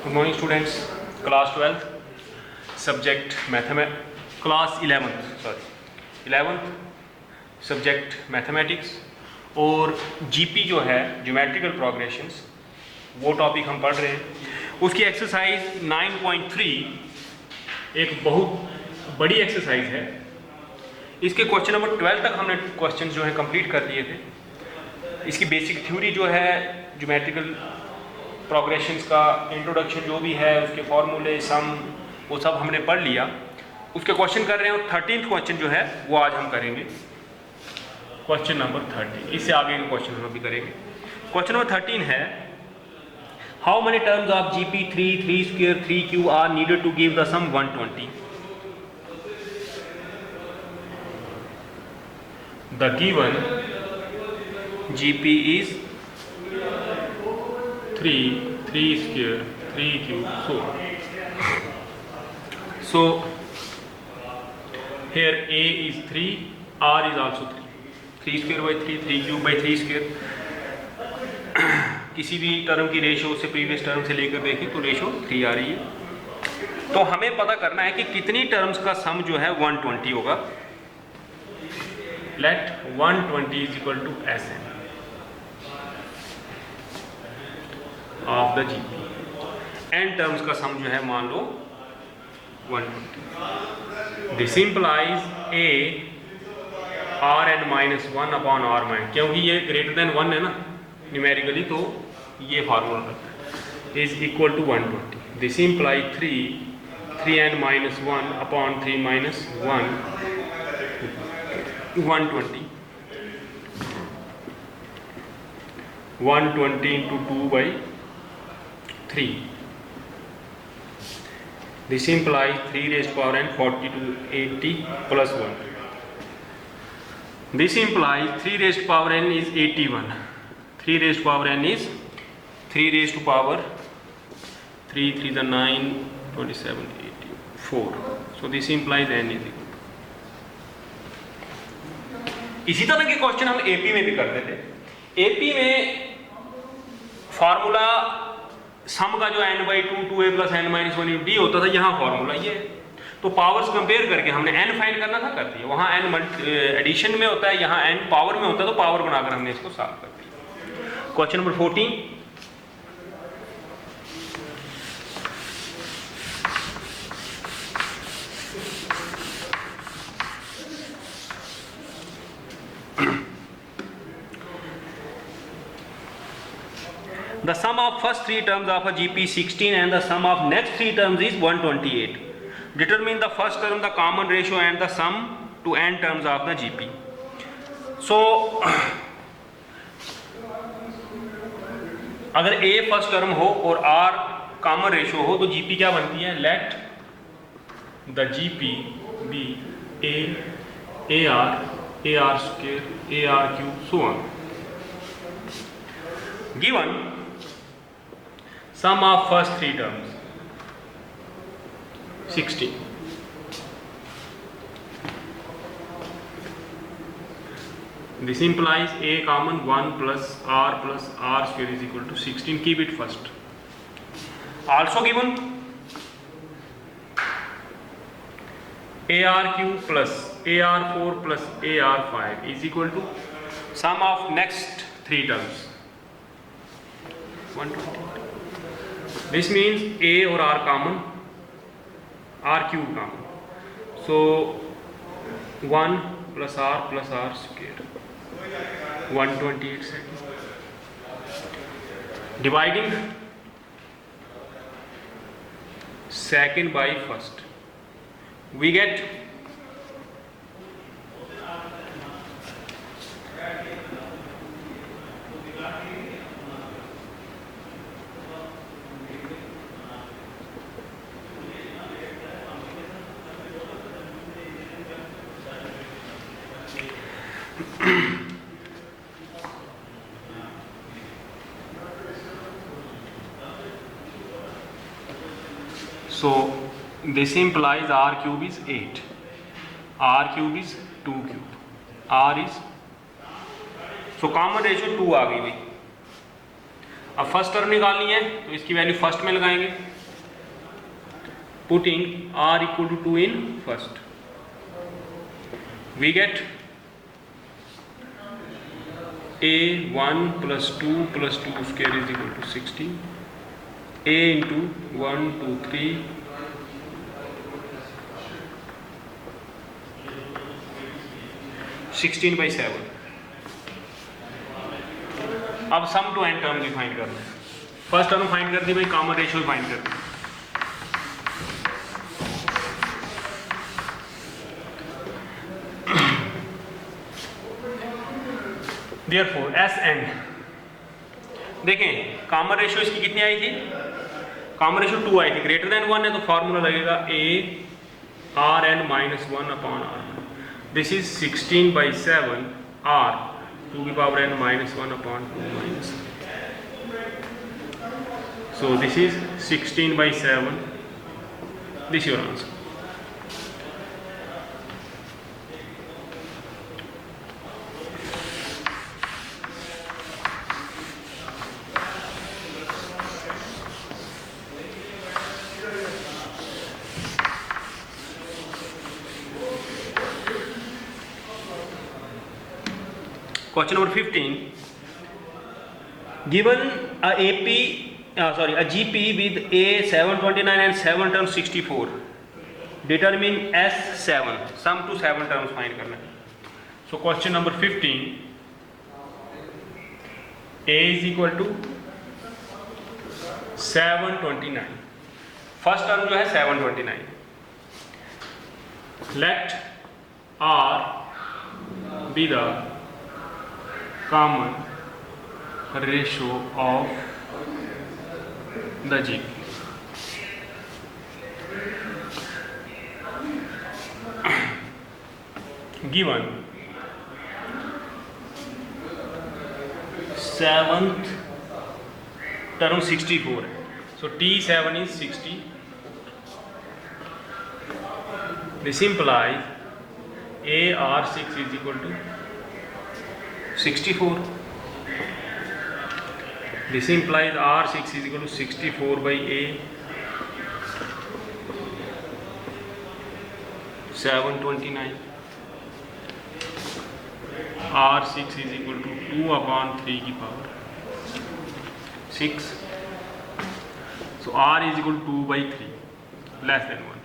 Good morning students, class 12th, subject class 11th subject mathematics और GP जो है geometrical progressions वो topic हम पढ़ रहे हैं। उसकी एक्सरसाइज 9.3 एक बहुत बड़ी एक्सरसाइज है। इसके क्वेश्चन नंबर 12 तक हमने क्वेश्चन जो है कंप्लीट कर लिए थे। इसकी बेसिक थ्योरी जो है ज्योमेट्रिकल प्रोग्रेशंस का इंट्रोडक्शन जो भी है, उसके फॉर्मूले सम वो सब हमने पढ़ लिया। उसके क्वेश्चन कर रहे हैं और 13th क्वेश्चन जो है वो आज हम करेंगे, क्वेश्चन नंबर 13। इससे आगे के क्वेश्चन हम अभी करेंगे। क्वेश्चन नंबर 13 है, how many terms of GP 3 square 3 cube are needed to give the sum 120। The given GP is 3 square 3 cube so here a is 3, r is also 3 square by 3 cube by 3 square किसी भी term की ratio से previous term से लेकर देखें तो ratio 3 आ रही है। तो हमें पता करना है कि कितनी टर्म्स का सम जो है 120 होगा। Let 120 is equal to S n of the GP. N terms का सम जो है मान लो 120। This implies a r n minus 1 upon r minus, क्योंकि ये ग्रेटर देन 1 है ना न्यूमेरिकली, तो ये फार्मूला करता है is equal to 120। This implies 3n minus 1 upon 3 minus 1 120 into 2 by 3. This implies 3 raised to power n 40 to 80 plus 1. This implies 3 raised to power n is 81. 3 raised to power n is 3 raised to power 3 3 the 9 27 84. So this implies n is equal. इसी तरह के question हम AP में भी करते थे। AP में formula सम का जो n by 2 2a plus n minus 1 D होता था, यहाँ फार्मूला ये है। तो पावर्स कंपेयर करके हमने n फाइंड करना था, कर दिया। वहाँ n एडिशन में होता है, यहाँ n पावर में होता है, तो पावर बनाकर हमने इसको सॉल्व कर दिया। Question number 14, the sum of first 3 terms of a GP 16 and the sum of next 3 terms is 128. Determine the first term, the common ratio and the sum to n terms of the GP. So अगर a first term हो और r common ratio हो तो GP क्या बनती है? Let the GP be AR square, AR cube, so on. Given sum of first 3 terms 16. This implies a common 1 plus r square is equal to 16. Keep it first. Also given ar cube plus ar4 plus ar5 is equal to sum of next 3 terms 120. This means a और r common, r cube common. So 1 plus r square 128 seconds. Dividing second by first, we get so this implies r cube is 8, r cube is 2 cube, r is so common ratio 2 आ गई भाई। अब first term निकालनी है तो इसकी value first में लगाएंगे, putting r equal to 2 in first, we get a1 + 2 + 2 square is equal to 16, a into 1 2 3 16/7। अब सम टू एन टर्म की फाइंड करना है। फर्स्ट टर्म फाइंड कर दी भाई, कॉमन रेशियो फाइंड कर दी। देयरफॉर एस एन, देखें कॉमन रेशियो इसकी कितनी आई थी, कॉमन रेशियो 2 आई थी, ग्रेटर देन 1 है तो फॉर्मूला लगेगा a rn - 1/r, this is 16/7 r 2 की power n -1/2 so this is 16/7, this is your answer। Question number 15. Given a GP with A 729 and 7 terms 64. Determine S7. Sum to 7 terms find करना है। So question number 15. A is equal to 729. First term जो है 729. Let R be the common ratio of the GP। Given 7th term 64 है, so T7 is 60, this implies AR6 is equal to 64, this implies R6 is equal to 64/A 729, R6 is equal to 2/3 की power 6, so R is equal to 2/3, less than 1,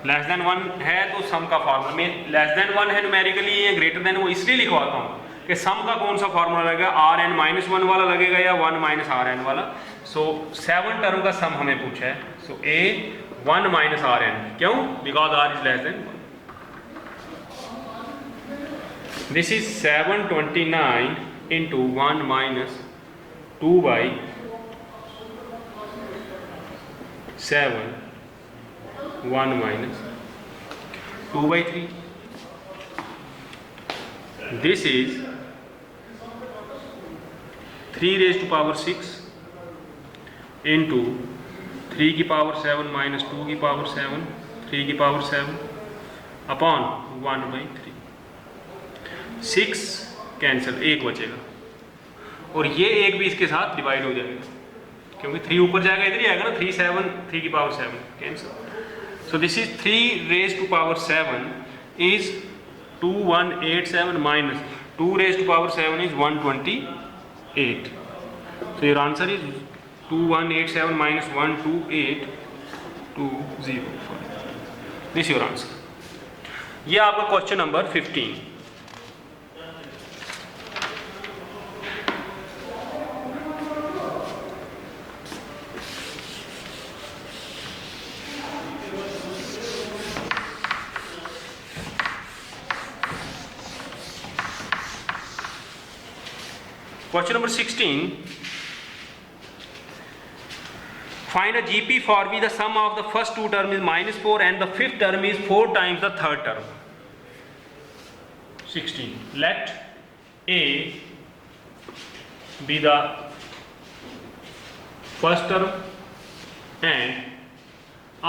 less than 1 है तो सम का formula में less than 1 है numerically, ये greater than वो इसलिए लिखवाता हूँ कि सम का कौन सा फार्मूला लगेगा, Rn - 1 वाला लगेगा या 1 - Rn वाला। सो 7 टर्म का सम हमें पूछा है, सो A 1 - Rn, क्यों, because R is less than 1। This is 729 into 1 - 2/7 1 - 2/3, this is 3 raised to power 6 into 3 की पावर 7 - 2 की पावर 7 3 की पावर 7 अपॉन 1/3, 6 कैंसिल, 1 बचेगा और ये एक भी इसके साथ डिवाइड हो जाएगा क्योंकि 3 ऊपर जाएगा, इधर ही आएगा ना, 3 की power 7 cancel. So this is 3 raised to power 7 is 2187 minus 2 raised to power 7 is 128. So your answer is 2187 minus 12820. This is your answer. ये आपका question number 15। Question number 16. Find a GP for V. The sum of the first two terms is -4 and the fifth term is 4 times the third term. 16. Let A be the first term and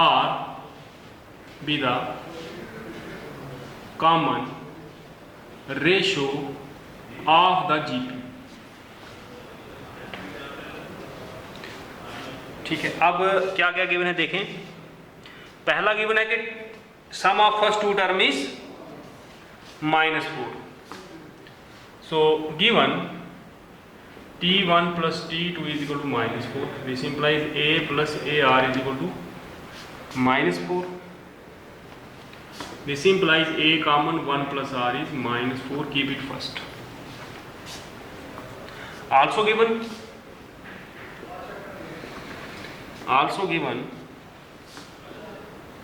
R be the common ratio of the GP. ठीक है, अब क्या क्या given है देखें। पहला given है कि sum of first two term is -4। So given t1 plus t2 is equal to -4. This implies a plus ar is equal to -4. This implies a common 1 plus r is -4. Keep it first. Also given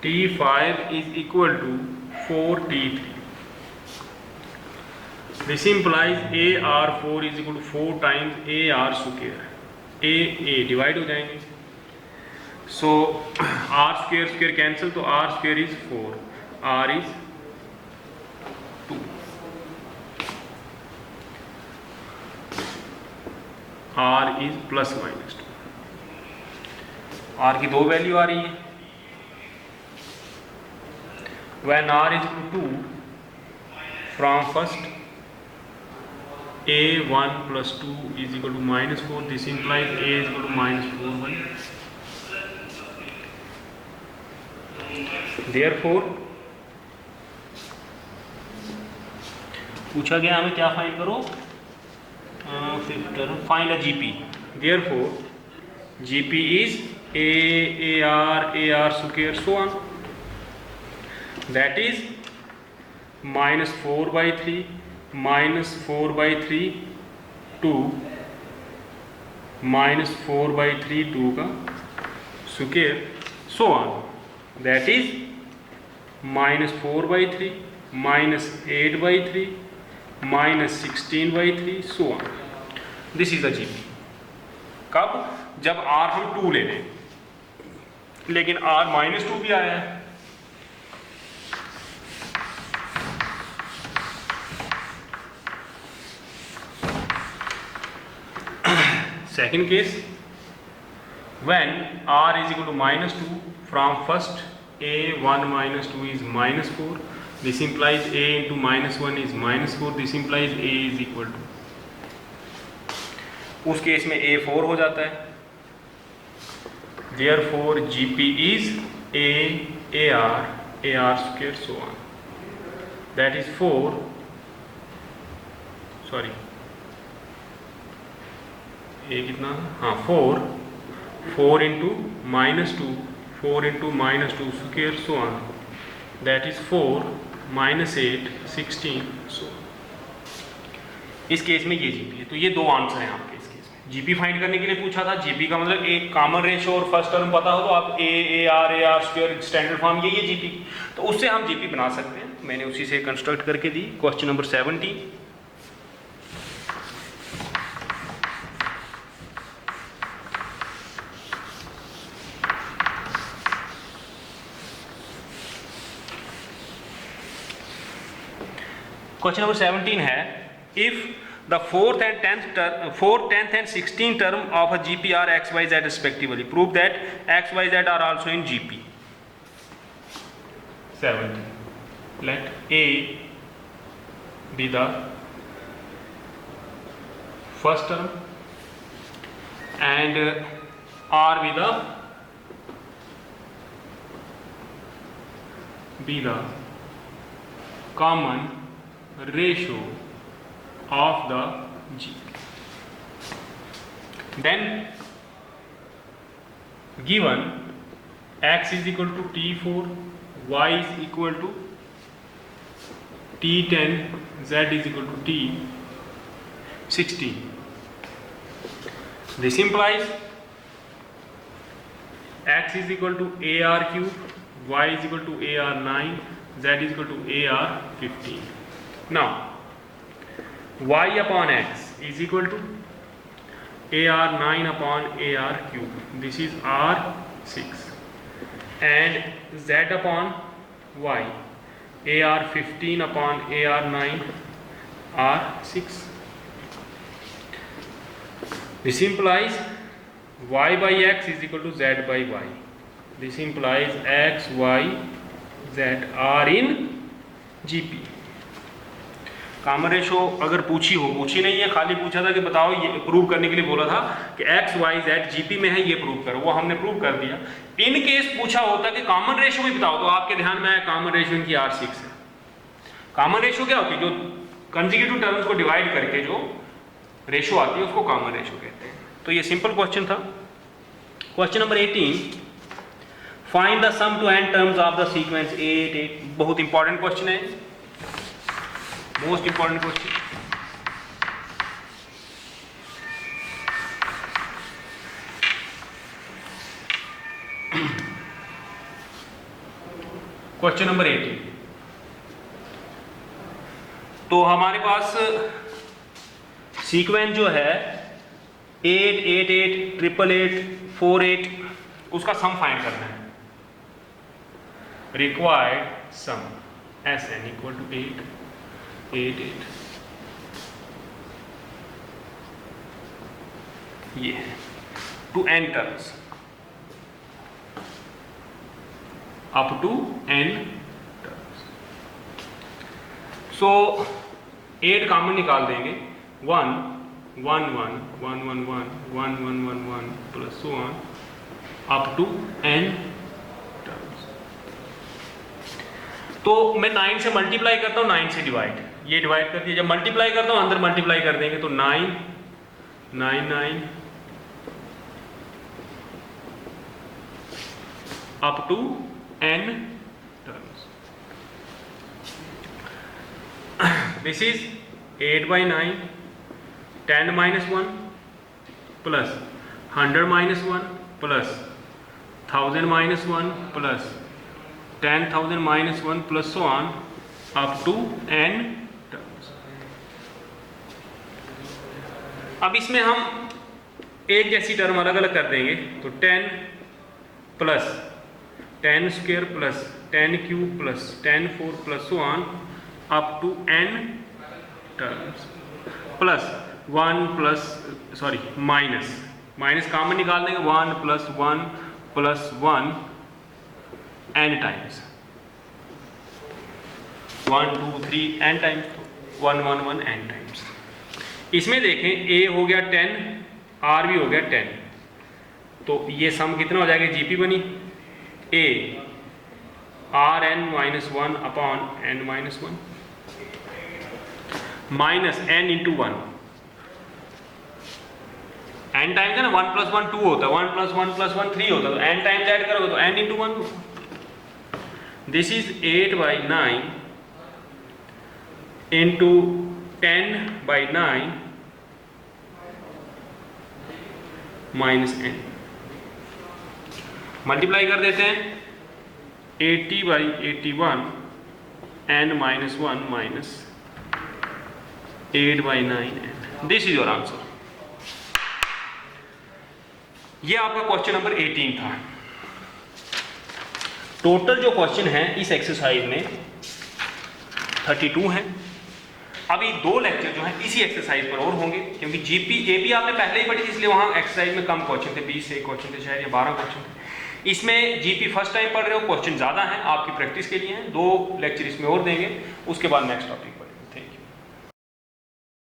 t5 is equal to 4t3. This implies AR4 is equal to 4 times AR square. A divide हो जाएंगे, सो R square cancel, तो R square is 4, R is 2, R is plus minus 2. R की दो value आ रही है। When R is equal to 2 from first a1 plus 2 is equal to -4. This implies a is equal to -4 by. Therefore पूछा गया हमें क्या find करो, fifth term, find a GP. Therefore GP is AR square so on, that is -4 by 3 -4 by 3 2 -4 by 3 2 का square so on, that is -4 by 3 -8 by 3 -16 by 3 so on. This is the GP. कब? जब R हम 2 ले लें, लेकिन R -2 भी आया है। Second case, when R is equal to -2 from first A1 -2 is -4. This implies A into -1 is -4. This implies A is equal to, उस केस में A 4 हो जाता है। Therefore GP is AR square so on, that is 4, sorry ए कितना, हाँ 4 into -2 4 into -2 square so on, that is 4 -8 16 सो। इस case में ये जीपी है। तो ये दो आंसर हैं आपके इस केस में। जीपी फाइंड करने के लिए पूछा था, जीपी का मतलब एक कॉमन रेशियो और फर्स्ट टर्म पता हो तो आप AR स्क्वायर स्टैंडर्ड फॉर्म, ये जीपी, तो उससे हम जीपी बना सकते हैं। मैंने उसी से कंस्ट्रक्ट करके दी। क्वेश्चन नंबर 70, क्वेश्चन नंबर 17 है, if the fourth and 16th term of a GP are x, y, z respectively, prove that x, y, z are also in GP. 17. Let A be the first term and R be the common ratio of the GP. Then given x is equal to t4, y is equal to t10, z is equal to t16. This implies x is equal to AR cube, y is equal to AR9, z is equal to AR15. Now y upon x is equal to AR9 upon AR cube. This is R6, and z upon y AR15 upon AR9 R6. This implies y by x is equal to z by y. This implies x, y, z are in GP. Common ratio अगर पूछी नहीं है, खाली पूछा था कि बताओ, ये प्रूव करने के लिए बोला था कि एक्स वाई जेड जीपी में है, ये प्रूव करो, वो हमने प्रूव कर दिया। इन केस पूछा होता कि कॉमन रेशो भी बताओ, तो आपके ध्यान में आया कॉमन रेशो इनकी R6 है। कॉमन रेशो क्या होती है? जो कंसेक्यूटिव टर्म्स को डिवाइड करके जो रेशो आती है उसको कॉमन रेशो कहते हैं। तो ये सिंपल क्वेश्चन था। Question number 18, find the sum to n terms of the sequence 8 8। बहुत इंपॉर्टेंट क्वेश्चन है, most important question. Question number 18, तो हमारे पास सीक्वेंस जो है 8 8 8 8 8 4 8, उसका सम फाइंड करना है। Required sum Sn equal to 8 8 8, ये है to n terms, up to n terms. So 8 common निकाल देंगे, 1 1 1 1 1 1 1 1 1 1 plus so on up to n terms. तो मैं 9 से मल्टीप्लाई करता हूँ, 9 से डिवाइड, ये डिवाइड कर दिया। जब मल्टीप्लाई करता हूँ अंदर मल्टीप्लाई कर देंगे, तो 9 9 9 up to n terms. This is 8 by 9 10 minus 1 plus 100 minus 1 plus 1000 minus 1 plus 10,000 minus 1 plus so on up to n terms। अब इसमें हम एक जैसी टर्म अलग अलग कर देंगे, तो 10 plus 10 square plus 10 cube plus 10 4 plus so on up to n terms, plus 1 plus sorry minus common निकाल देंगे, 1 plus 1 plus 1 n times, 1 2 3 n times, 1 1 1 n times. इसमें देखें a हो गया 10, r भी हो गया 10, तो ये सम कितना हो जाएगा? जीपी बनी a r n minus 1 upon n minus 1 minus n into 1, n times है ना, 1 प्लस 1 2 होता है, 1 प्लस 1 प्लस 1 3 होता है, तो n टाइम्स ऐड करोगे तो n into 1। This is 8 by 9 into 10 by 9 minus n। Multiply कर देते हैं, 80 by 81 n minus 1 minus 8 by 9 n। This is your answer. ये आपका क्वेश्चन नंबर 18 था। टोटल जो क्वेश्चन है इस एक्सरसाइज में 32 हैं। अभी 2 लेक्चर जो हैं इसी एक्सरसाइज पर और होंगे, क्योंकि जीपी एपी आपने पहले ही पढ़ी थी, इसलिए वहाँ एक्सरसाइज में कम क्वेश्चन थे, 20 से क्वेश्चन थे शायद, या 12 क्वेश्चन थे। इसमें जीपी फर्स्ट टाइम पढ़ रहे हो, क्वेश्चन ज़्यादा हैं, आपकी प्रैक्टिस के लिए हैं। 2 लेक्चर इसमें और देंगे, उसके बाद नेक्स्ट टॉपिक।